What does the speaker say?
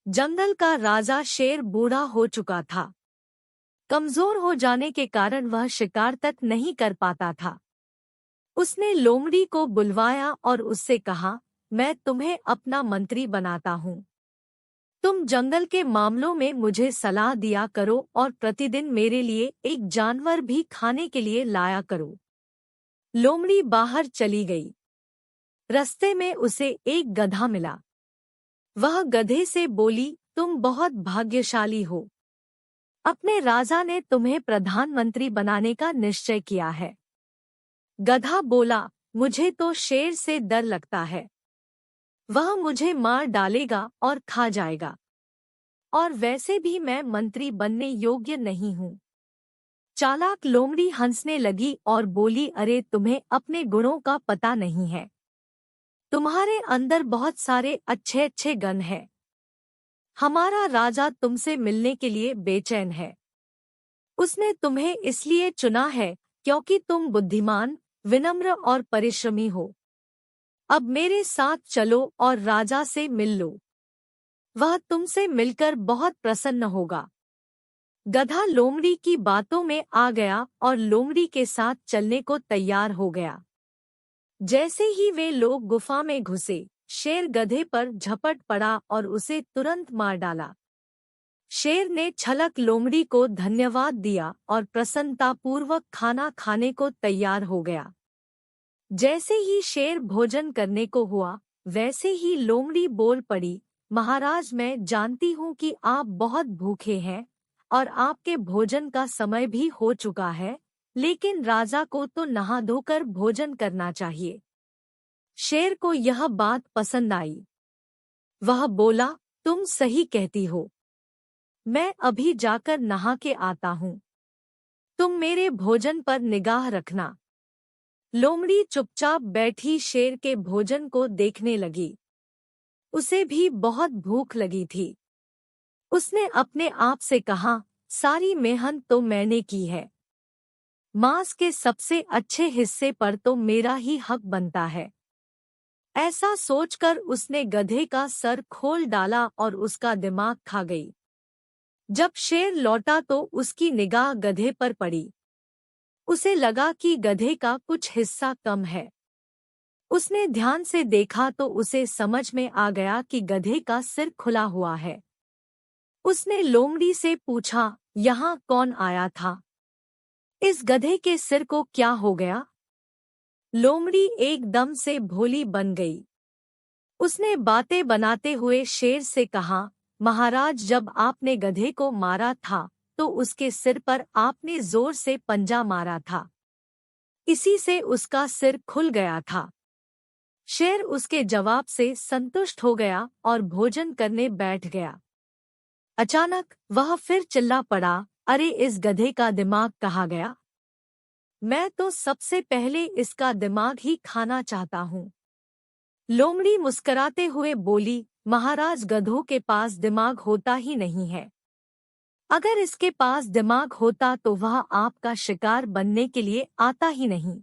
जंगल का राजा शेर बूढ़ा हो चुका था। कमजोर हो जाने के कारण वह शिकार तक नहीं कर पाता था। उसने लोमड़ी को बुलवाया और उससे कहा, मैं तुम्हें अपना मंत्री बनाता हूँ। तुम जंगल के मामलों में मुझे सलाह दिया करो और प्रतिदिन मेरे लिए एक जानवर भी खाने के लिए लाया करो। लोमड़ी बाहर चली गई। रास्ते में उसे एक गधा मिला। वह गधे से बोली, तुम बहुत भाग्यशाली हो। अपने राजा ने तुम्हें प्रधानमंत्री बनाने का निश्चय किया है। गधा बोला, मुझे तो शेर से डर लगता है। वह मुझे मार डालेगा और खा जाएगा। और वैसे भी मैं मंत्री बनने योग्य नहीं हूँ। चालाक लोमड़ी हंसने लगी और बोली, अरे तुम्हें अपने गुणों का पता नहीं है। तुम्हारे अंदर बहुत सारे अच्छे अच्छे गुण हैं। हमारा राजा तुमसे मिलने के लिए बेचैन है। उसने तुम्हें इसलिए चुना है क्योंकि तुम बुद्धिमान, विनम्र और परिश्रमी हो। अब मेरे साथ चलो और राजा से मिल लो। वह तुमसे मिलकर बहुत प्रसन्न होगा। गधा लोमड़ी की बातों में आ गया और लोमड़ी के साथ चलने को तैयार हो गया। जैसे ही वे लोग गुफा में घुसे, शेर गधे पर झपट पड़ा और उसे तुरंत मार डाला। शेर ने छलक लोमड़ी को धन्यवाद दिया और प्रसन्नतापूर्वक खाना खाने को तैयार हो गया। जैसे ही शेर भोजन करने को हुआ, वैसे ही लोमड़ी बोल पड़ी, महाराज, मैं जानती हूँ कि आप बहुत भूखे हैं और आपके भोजन का समय भी हो चुका है, लेकिन राजा को तो नहा धोकर भोजन करना चाहिए। शेर को यह बात पसंद आई। वह बोला, तुम सही कहती हो। मैं अभी जाकर नहा के आता हूँ। तुम मेरे भोजन पर निगाह रखना। लोमड़ी चुपचाप बैठी शेर के भोजन को देखने लगी। उसे भी बहुत भूख लगी थी। उसने अपने आप से कहा, सारी मेहनत तो मैंने की है। मांस के सबसे अच्छे हिस्से पर तो मेरा ही हक बनता है। ऐसा सोचकर उसने गधे का सर खोल डाला और उसका दिमाग खा गई। जब शेर लौटा तो उसकी निगाह गधे पर पड़ी। उसे लगा कि गधे का कुछ हिस्सा कम है। उसने ध्यान से देखा तो उसे समझ में आ गया कि गधे का सिर खुला हुआ है। उसने लोमड़ी से पूछा, यहाँ कौन आया था? इस गधे के सिर को क्या हो गया? लोमड़ी एकदम से भोली बन गई। उसने बातें बनाते हुए शेर से कहा, महाराज, जब आपने गधे को मारा था तो उसके सिर पर आपने जोर से पंजा मारा था। इसी से उसका सिर खुल गया था। शेर उसके जवाब से संतुष्ट हो गया और भोजन करने बैठ गया। अचानक वह फिर चिल्ला पड़ा, अरे इस गधे का दिमाग कहाँ गया? मैं तो सबसे पहले इसका दिमाग ही खाना चाहता हूँ। लोमड़ी मुस्कराते हुए बोली, महाराज, गधों के पास दिमाग होता ही नहीं है। अगर इसके पास दिमाग होता तो वह आपका शिकार बनने के लिए आता ही नहीं।